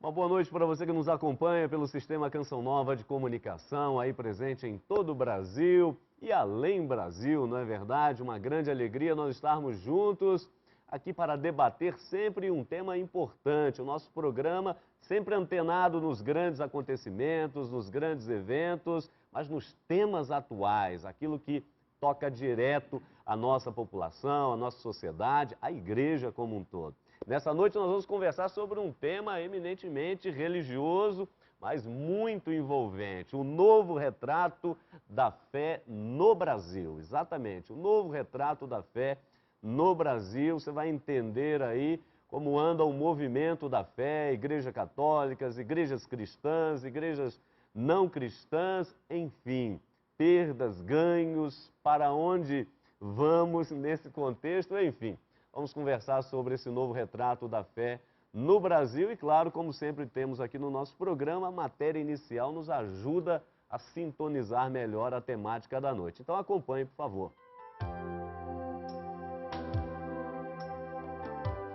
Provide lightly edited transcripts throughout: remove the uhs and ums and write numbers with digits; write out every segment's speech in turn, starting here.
Uma boa noite para você que nos acompanha pelo Sistema Canção Nova de Comunicação, aí presente em todo o Brasil e além Brasil, não é verdade? Uma grande alegria nós estarmos juntos aqui para debater sempre um tema importante. O nosso programa sempre antenado nos grandes acontecimentos, nos grandes eventos, mas nos temas atuais, aquilo que toca direto a nossa população, a nossa sociedade, a igreja como um todo. Nessa noite nós vamos conversar sobre um tema eminentemente religioso, mas muito envolvente, o novo retrato da fé no Brasil. Exatamente, o novo retrato da fé no Brasil. Você vai entender aí como anda o movimento da fé, igrejas católicas, igrejas cristãs, igrejas não cristãs, enfim, perdas, ganhos, para onde vamos nesse contexto, enfim. Vamos conversar sobre esse novo retrato da fé no Brasil e, claro, como sempre temos aqui no nosso programa, a matéria inicial nos ajuda a sintonizar melhor a temática da noite. Então acompanhe, por favor.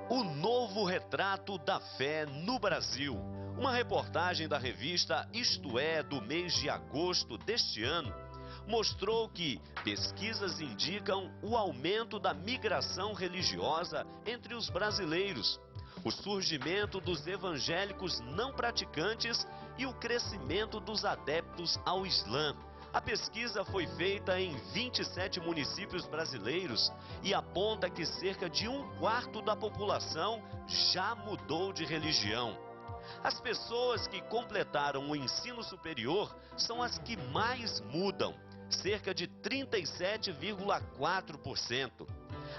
O novo retrato da fé no Brasil. Uma reportagem da revista Isto É, do mês de agosto deste ano, mostrou que pesquisas indicam o aumento da migração religiosa entre os brasileiros, o surgimento dos evangélicos não praticantes e o crescimento dos adeptos ao Islã. A pesquisa foi feita em 27 municípios brasileiros e aponta que cerca de 1/4 da população já mudou de religião. As pessoas que completaram o ensino superior são as que mais mudam, cerca de 37,4%.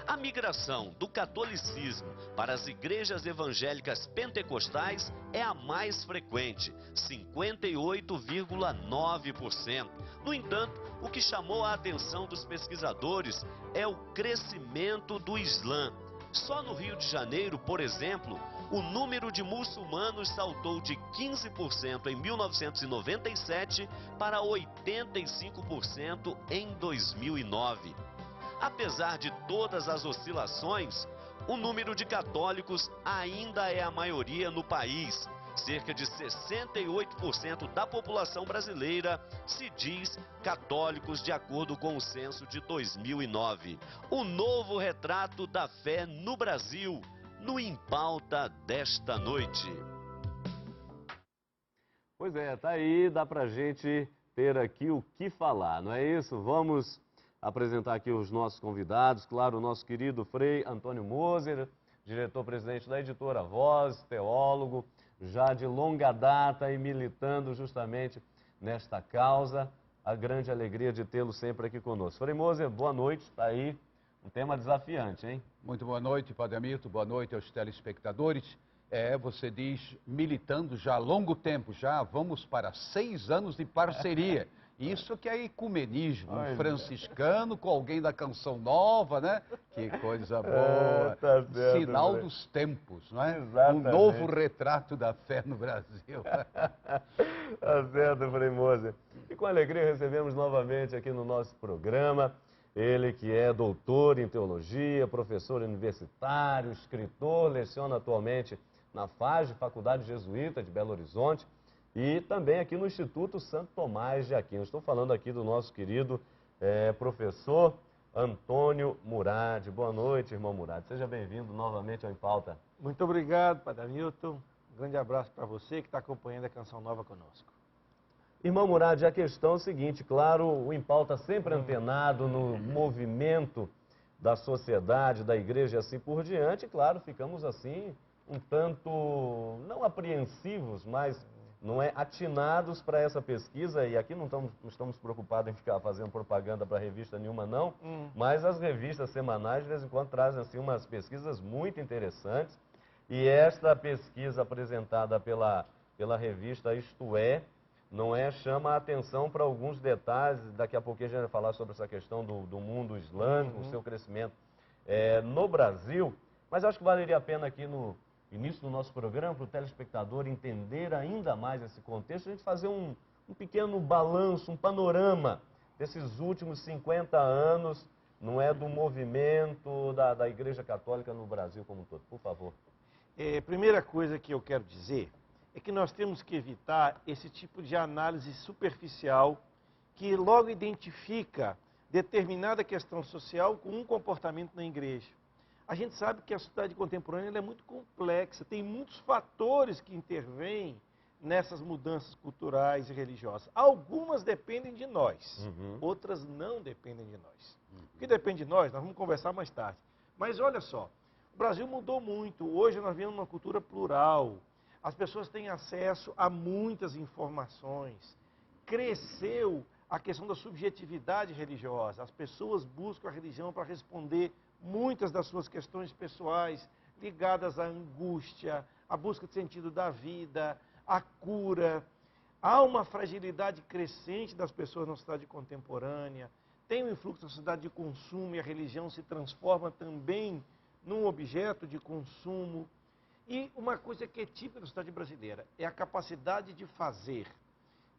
A migração do catolicismo para as igrejas evangélicas pentecostais é a mais frequente, 58,9%. No entanto, o que chamou a atenção dos pesquisadores é o crescimento do Islã. Só no Rio de Janeiro, por exemplo, o número de muçulmanos saltou de 15% em 1997 para 85% em 2009. Apesar de todas as oscilações, o número de católicos ainda é a maioria no país. Cerca de 68% da população brasileira se diz católicos, de acordo com o censo de 2009. O novo retrato da fé no Brasil, no Em Pauta desta noite. Pois é, tá aí, dá pra gente ter aqui o que falar, não é isso? Vamos apresentar aqui os nossos convidados, claro, o nosso querido Frei Antônio Moser, diretor-presidente da editora Voz, teólogo, já de longa data e militando justamente nesta causa. A grande alegria de tê-lo sempre aqui conosco. Frei Moser, boa noite, está aí um tema desafiante, hein? Muito boa noite, Padre Hamilton, boa noite aos telespectadores. Você diz, militando já há longo tempo, já vamos para 6 anos de parceria. Isso que é ecumenismo, um franciscano com alguém da Canção Nova, né? Que coisa boa. Tá certo, Sinal Frei. dos tempos, não é? Exatamente. Um novo retrato da fé no Brasil. Tá certo, Frei Moser. E com alegria recebemos novamente aqui no nosso programa ele que é doutor em teologia, professor universitário, escritor, leciona atualmente na FAGE, Faculdade Jesuíta de Belo Horizonte, e também aqui no Instituto Santo Tomás de Aquino. Estou falando aqui do nosso querido professor Antônio Murad. Boa noite, irmão Murad. Seja bem-vindo novamente ao Em Pauta. Muito obrigado, Padre Hamilton. Um grande abraço para você que está acompanhando a Canção Nova conosco. Irmão Murad, a questão é o seguinte, claro, o Em Pauta sempre antenado no movimento da sociedade, da igreja e assim por diante, e claro, ficamos assim um tanto, não apreensivos, mas não é, atinados para essa pesquisa, e aqui não estamos preocupados em ficar fazendo propaganda para revista nenhuma não, mas as revistas semanais de vez em quando trazem assim umas pesquisas muito interessantes, e esta pesquisa apresentada pela revista Isto É, não é, chama a atenção para alguns detalhes. Daqui a pouquinho a gente vai falar sobre essa questão do mundo islâmico, o seu crescimento no Brasil, mas acho que valeria a pena aqui no início do nosso programa, para o telespectador entender ainda mais esse contexto, a gente fazer um pequeno balanço, um panorama desses últimos 50 anos, não é, do movimento da Igreja Católica no Brasil como um todo. Por favor. Primeira coisa que eu quero dizer é que nós temos que evitar esse tipo de análise superficial que logo identifica determinada questão social com um comportamento na igreja. A gente sabe que a sociedade contemporânea ela é muito complexa, tem muitos fatores que intervêm nessas mudanças culturais e religiosas. Algumas dependem de nós, outras não dependem de nós. O que depende de nós, nós vamos conversar mais tarde. Mas olha só, o Brasil mudou muito, hoje nós vivemos uma cultura plural, as pessoas têm acesso a muitas informações, cresceu a questão da subjetividade religiosa, as pessoas buscam a religião para responder muitas das suas questões pessoais, ligadas à angústia, à busca de sentido da vida, à cura. Há uma fragilidade crescente das pessoas na sociedade contemporânea, tem um influxo da sociedade de consumo e a religião se transforma também num objeto de consumo. E uma coisa que é típica da sociedade brasileira é a capacidade de fazer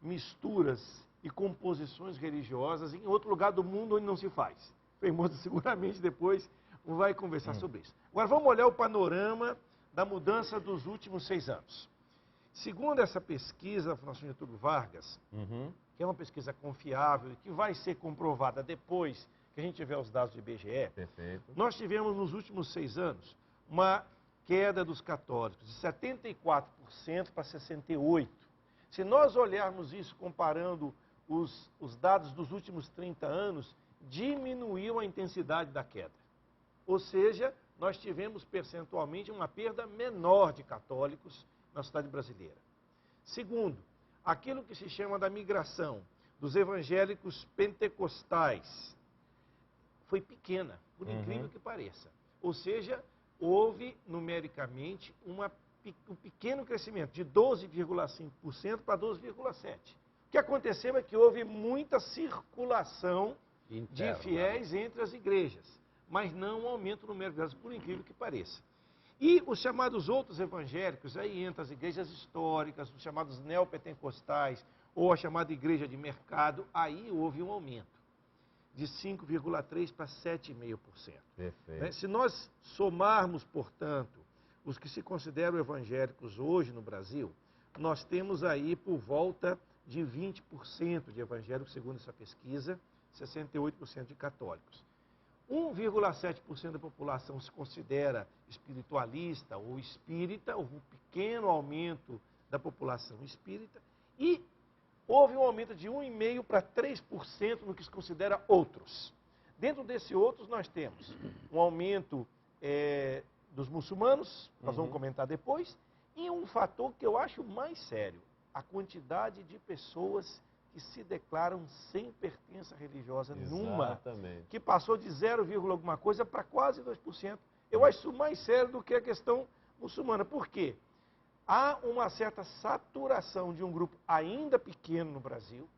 misturas e composições religiosas em outro lugar do mundo onde não se faz. Fermoso seguramente depois vai conversar sobre isso. Agora vamos olhar o panorama da mudança dos últimos 6 anos. Segundo essa pesquisa da Fundação Getúlio Vargas, que é uma pesquisa confiável e que vai ser comprovada depois que a gente tiver os dados do IBGE, nós tivemos nos últimos 6 anos uma queda dos católicos de 74% para 68%. Se nós olharmos isso comparando os dados dos últimos 30 anos, diminuiu a intensidade da queda. Ou seja, nós tivemos percentualmente uma perda menor de católicos na sociedade brasileira. Segundo, aquilo que se chama da migração dos evangélicos pentecostais foi pequena, por incrível que pareça. Ou seja, houve numericamente um pequeno crescimento de 12,5% para 12,7%. O que aconteceu é que houve muita circulação de fiéis entre as igrejas, mas não um aumento numérico delas, por incrível que pareça. E os chamados outros evangélicos, aí entram as igrejas históricas, os chamados neopentecostais, ou a chamada igreja de mercado, aí houve um aumento de 5,3% para 7,5%. Perfeito. Se nós somarmos, portanto, os que se consideram evangélicos hoje no Brasil, nós temos aí por volta de 20% de evangélicos, segundo essa pesquisa, 68% de católicos. 1,7% da população se considera espiritualista ou espírita, houve um pequeno aumento da população espírita, e houve um aumento de 1,5% para 3% no que se considera outros. Dentro desse outros, nós temos um aumento dos muçulmanos, nós vamos comentar depois, e um fator que eu acho mais sério, a quantidade de pessoas que se declaram sem pertença religiosa nenhuma, que passou de 0, alguma coisa para quase 2%. Eu acho isso mais sério do que a questão muçulmana. Por quê? Há uma certa saturação de um grupo ainda pequeno no Brasil,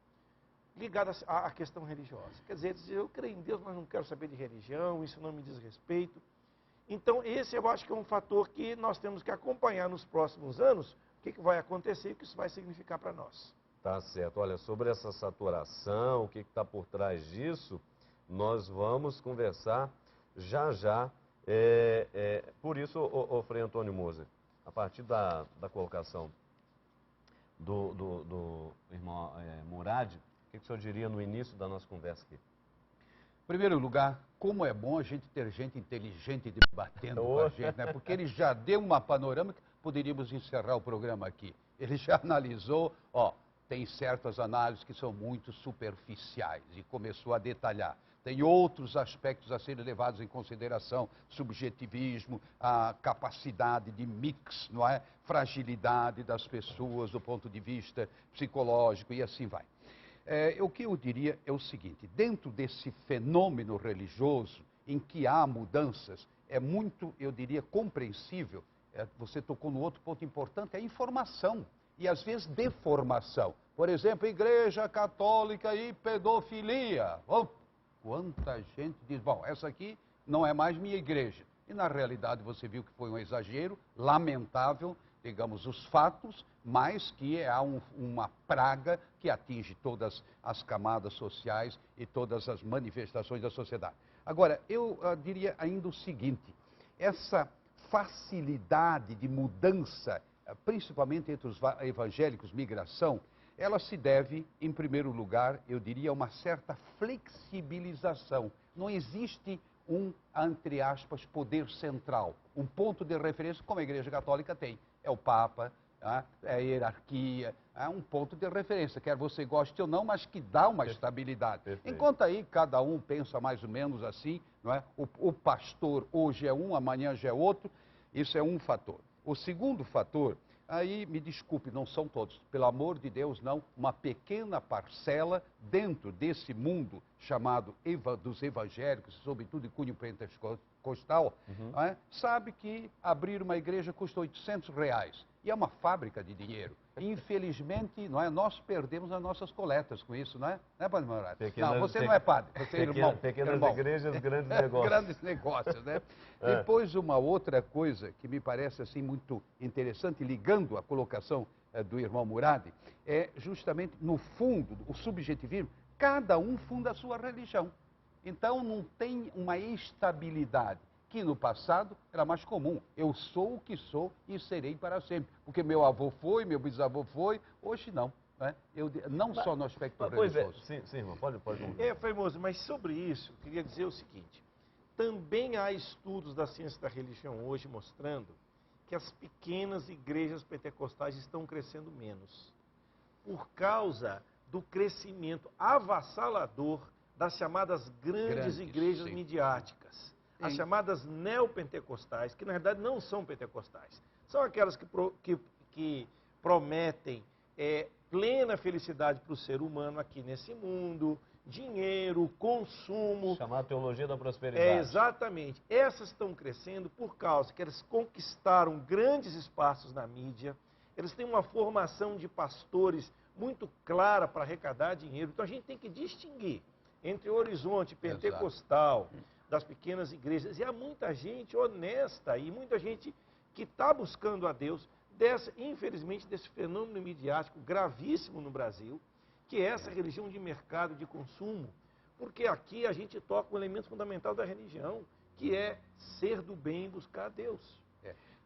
ligado à questão religiosa. Quer dizer, eu creio em Deus, mas não quero saber de religião, isso não me diz respeito. Então, esse eu acho que é um fator que nós temos que acompanhar nos próximos anos, o que vai acontecer e o que isso vai significar para nós. Tá certo. Olha, sobre essa saturação, o que está por trás disso, nós vamos conversar já já. Por isso, Frei Antônio Moser, a partir da colocação do irmão Murad, o que o senhor diria no início da nossa conversa aqui? Em primeiro lugar, como é bom a gente ter gente inteligente debatendo com a gente, né? Porque ele já deu uma panorâmica, poderíamos encerrar o programa aqui. Ele já analisou, tem certas análises que são muito superficiais e começou a detalhar. Tem outros aspectos a serem levados em consideração, subjetivismo, a capacidade de mix, não é? Fragilidade das pessoas do ponto de vista psicológico e assim vai. O que eu diria é o seguinte, dentro desse fenômeno religioso em que há mudanças, é muito, eu diria, compreensível, você tocou no outro ponto importante, a informação e às vezes deformação. Por exemplo, igreja católica e pedofilia. Quanta gente diz, bom, essa aqui não é mais minha igreja. E na realidade você viu que foi um exagero, lamentável, digamos, os fatos, mas que há uma praga que atinge todas as camadas sociais e todas as manifestações da sociedade. Agora, eu diria ainda o seguinte, essa facilidade de mudança principalmente entre os evangélicos, migração, ela se deve, em primeiro lugar, eu diria, a uma certa flexibilização. Não existe entre aspas, poder central, um ponto de referência como a Igreja Católica tem. É o Papa, é a hierarquia, é um ponto de referência, quer você goste ou não, mas que dá uma estabilidade. Perfeito. Enquanto aí cada um pensa mais ou menos assim, não é? O pastor hoje é um, amanhã já é outro, isso é um fator. O segundo fator, aí me desculpe, não são todos, pelo amor de Deus, não, uma pequena parcela dentro desse mundo chamado dos evangélicos, sobretudo de cunho pentecostal, sabe que abrir uma igreja custa R$800 e é uma fábrica de dinheiro. Infelizmente, nós perdemos as nossas coletas com isso, não é? Não é, Padre Moraes? Não, você não é padre, você é irmão. Pequenas irmão. igrejas, grandes negócios. Grandes negócios, né? Depois, uma outra coisa que me parece assim muito interessante, ligando a colocação do irmão Murad, é justamente, no fundo, o subjetivismo, cada um funda a sua religião. Então, não tem uma estabilidade, que no passado era mais comum. Eu sou o que sou e serei para sempre. Porque meu avô foi, meu bisavô foi, hoje não. Né? Não só no aspecto religioso. Sim, irmão, pode. Frei Moser, mas sobre isso, eu queria dizer o seguinte. Também há estudos da ciência da religião hoje mostrando que as pequenas igrejas pentecostais estão crescendo menos. Por causa do crescimento avassalador das chamadas grandes igrejas midiáticas. As chamadas neopentecostais, que na verdade não são pentecostais. São aquelas que prometem plena felicidade para o ser humano aqui nesse mundo, dinheiro, consumo. Chamada teologia da prosperidade. Exatamente. Essas estão crescendo por causa que elas conquistaram grandes espaços na mídia, eles têm uma formação de pastores muito clara para arrecadar dinheiro. Então a gente tem que distinguir entre o horizonte pentecostal, das pequenas igrejas, e há muita gente honesta e muita gente que está buscando a Deus, infelizmente, desse fenômeno midiático gravíssimo no Brasil, que é essa religião de mercado, de consumo, porque aqui a gente toca um elemento fundamental da religião, que é ser do bem e buscar a Deus.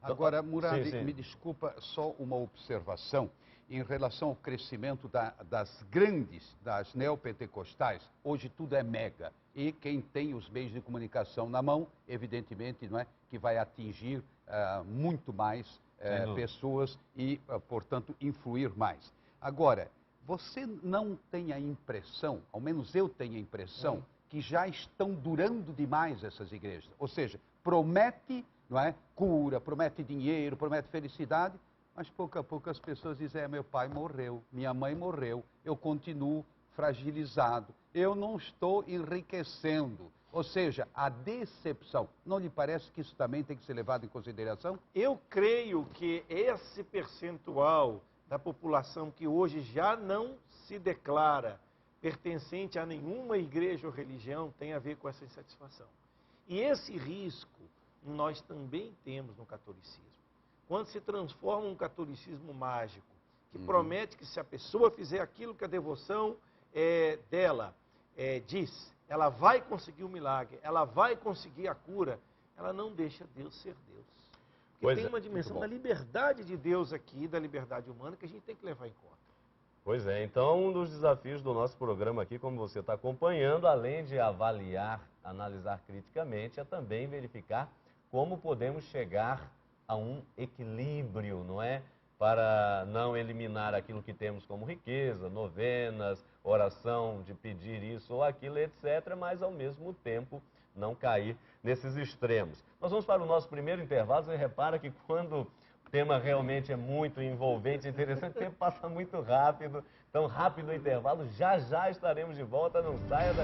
Agora, Murad, me desculpa, só uma observação em relação ao crescimento das neopentecostais. Hoje tudo é mega. E quem tem os meios de comunicação na mão, evidentemente, não é, que vai atingir muito mais pessoas e, portanto, influir mais. Agora, você não tem a impressão, ao menos eu tenho a impressão, que já estão durando demais essas igrejas. Ou seja, promete, não é, cura, promete dinheiro, promete felicidade, mas pouco a pouco as pessoas dizem, meu pai morreu, minha mãe morreu, eu continuo fragilizado, eu não estou enriquecendo. Ou seja, a decepção, não lhe parece que isso também tem que ser levado em consideração? Eu creio que esse percentual da população que hoje já não se declara pertencente a nenhuma igreja ou religião tem a ver com essa insatisfação. E esse risco nós também temos no catolicismo. Quando se transforma um catolicismo mágico, que promete que se a pessoa fizer aquilo que a devoção dela diz, ela vai conseguir o milagre, ela vai conseguir a cura, ela não deixa Deus ser Deus. Porque tem uma dimensão da liberdade de Deus aqui, da liberdade humana, que a gente tem que levar em conta. Pois é, então um dos desafios do nosso programa aqui, como você está acompanhando, além de avaliar, analisar criticamente, é também verificar como podemos chegar a um equilíbrio, não é? Para não eliminar aquilo que temos como riqueza, novenas, oração de pedir isso ou aquilo, etc., mas ao mesmo tempo não cair nesses extremos. Nós vamos para o nosso primeiro intervalo. Você repara que quando o tema realmente é muito envolvente, interessante, o tempo passa muito rápido. Então, rápido o intervalo, já estaremos de volta, não saia daí.